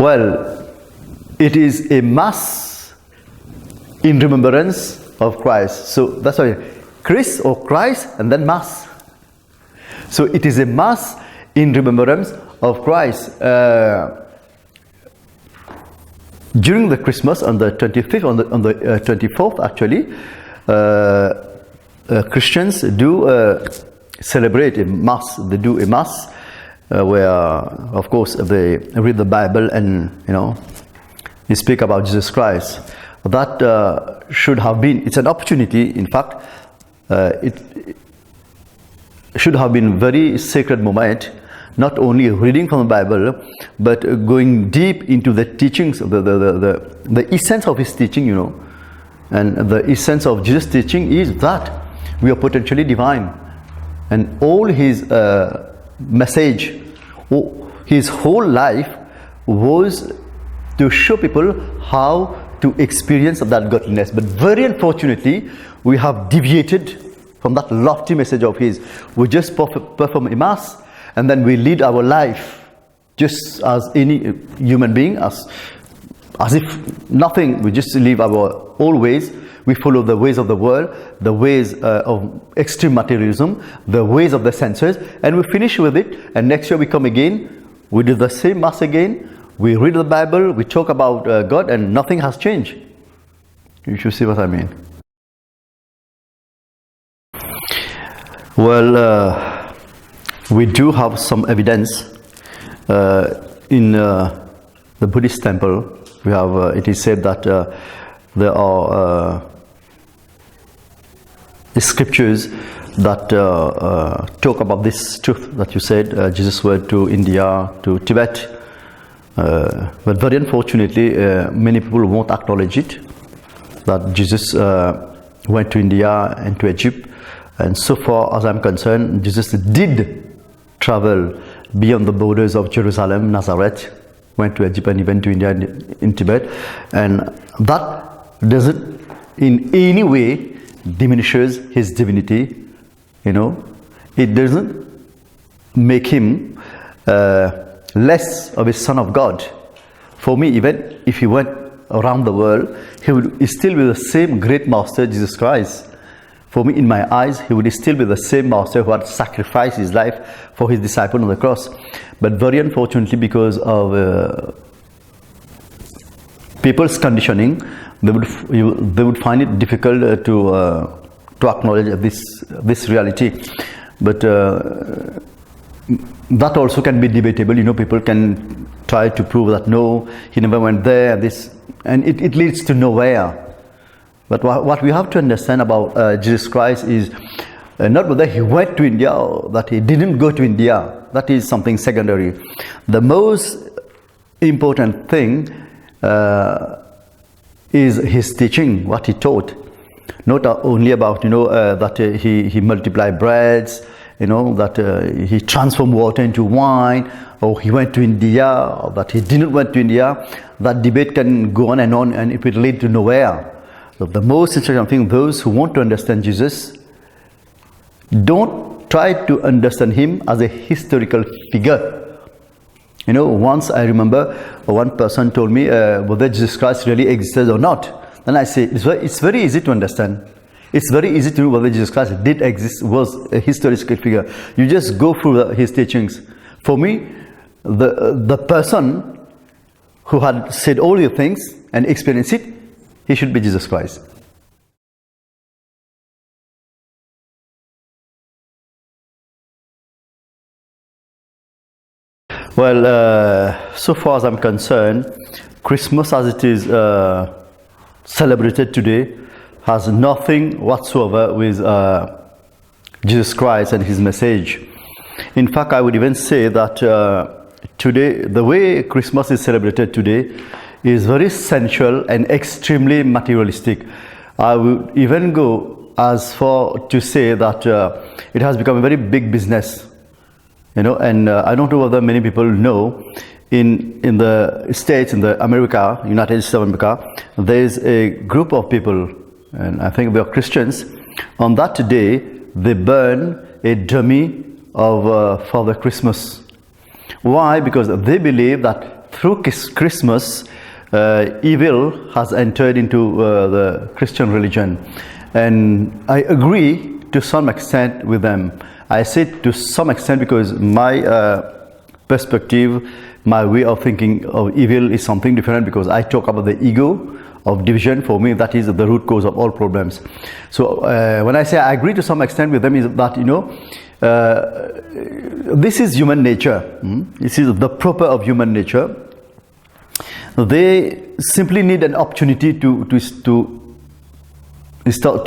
Well, it is a mass in remembrance of Christ. So that's why Chris or Christ and then mass. So it is a mass in remembrance of Christ. During the Christmas on the 25th, on the 24th actually, Christians do celebrate a mass. They do a mass where, of course, they read the Bible and they speak about Jesus Christ. That should have been. It's an opportunity. In fact, it should have been very sacred moment. Not only reading from the Bible, but going deep into the teachings, the essence of his teaching, and the essence of Jesus' teaching is that we are potentially divine, and all his message, his whole life was to show people how to experience that godliness. But very unfortunately, we have deviated from that lofty message of his. We just perform a mass, and then we lead our life just as any human being, as if nothing. We just live our old ways. We follow the ways of the world, the ways of extreme materialism, the ways of the senses, and we finish with it. And next year we come again, we do the same mass again, we read the Bible, we talk about God, and nothing has changed. You should see what I mean. Well, we do have some evidence in the Buddhist temple. We have. It is said that there are scriptures that talk about this truth that you said. Jesus went to India, to Tibet, but very unfortunately, many people won't acknowledge it. That Jesus went to India and to Egypt, and so far as I'm concerned, Jesus did travel beyond the borders of Jerusalem, Nazareth, went to Egypt and even to India and in Tibet, and that doesn't in any way diminishes his divinity. It doesn't make him less of a son of God. For me, even if he went around the world, he would still be the same great master, Jesus Christ. For me, in my eyes, he would still be the same master who had sacrificed his life for his disciple on the cross. But very unfortunately, because of people's conditioning, they would find it difficult to acknowledge this reality. But that also can be debatable. People can try to prove that no, he never went there. And it leads to nowhere. But what we have to understand about Jesus Christ is not whether he went to India or that he didn't go to India. That is something secondary. The most important thing is his teaching, what he taught. Not only about that he multiplied breads, that he transformed water into wine, or he went to India, or that he didn't went to India. That debate can go on, and it will lead to nowhere. So the most interesting thing, those who want to understand Jesus, don't try to understand him as a historical figure. Once I remember one person told me whether Jesus Christ really existed or not. Then I say, it's very easy to understand. It's very easy to know whether Jesus Christ did exist, was a historical figure. You just go through his teachings. For me, the person who had said all your things and experienced it, he should be Jesus Christ. Well, so far as I'm concerned, Christmas as it is celebrated today has nothing whatsoever with Jesus Christ and his message. In fact, I would even say that today, the way Christmas is celebrated today is very sensual and extremely materialistic. I would even go as far to say that it has become a very big business. And I don't know whether many people know, in the States, in the United States of America, there is a group of people, and I think they are Christians. On that day, they burn a dummy of Father Christmas. Why? Because they believe that through Christmas, evil has entered into the Christian religion, and I agree to some extent with them. I say to some extent because my perspective, my way of thinking of evil is something different, because I talk about the ego of division. For me, that is the root cause of all problems. So when I say I agree to some extent with them, is that, you know, this is human nature. This is the proper of human nature. They simply need an opportunity to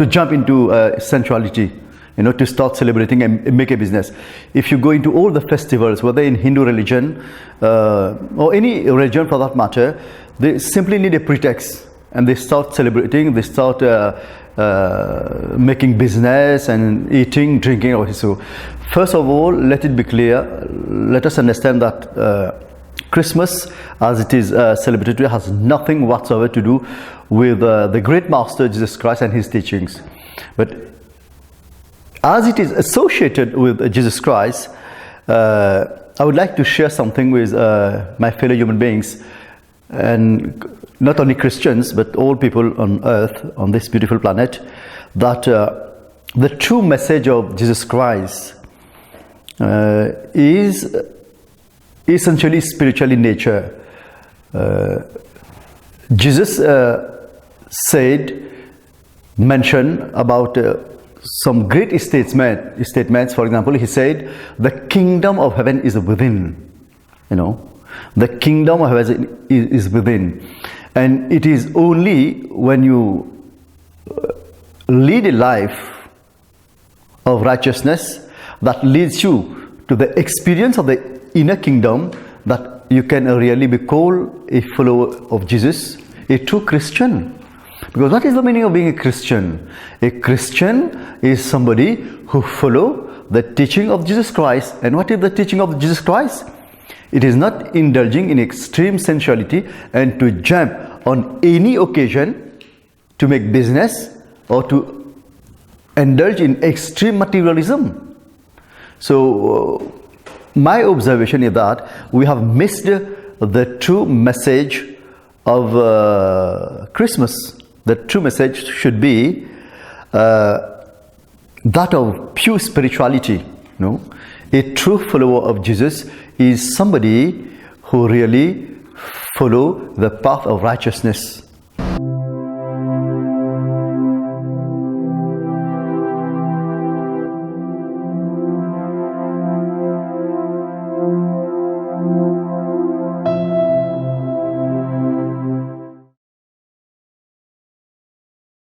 jump into sensuality, you know, to start celebrating and make a business. If you go into all the festivals, whether in Hindu religion or any religion for that matter, they simply need a pretext, and they start celebrating, they start making business and eating, drinking. So first of all, let it be clear, let us understand that Christmas, as it is celebrated today, has nothing whatsoever to do with the great master Jesus Christ and his teachings. But as it is associated with Jesus Christ, I would like to share something with my fellow human beings, and not only Christians, but all people on earth, on this beautiful planet, that the true message of Jesus Christ is essentially spiritual in nature. Jesus mentioned about some great statements. For example, he said, the kingdom of heaven is within. You know, the kingdom of heaven is within. And it is only when you lead a life of righteousness that leads you to the experience of the inner kingdom that you can really be called a follower of Jesus, a true Christian. Because what is the meaning of being a Christian? A Christian is somebody who follows the teaching of Jesus Christ. And what is the teaching of Jesus Christ? It is not indulging in extreme sensuality and to jump on any occasion to make business or to indulge in extreme materialism. So my observation is that we have missed the true message of Christmas. The true message should be that of pure spirituality. You know? A true follower of Jesus is somebody who really follow the path of righteousness.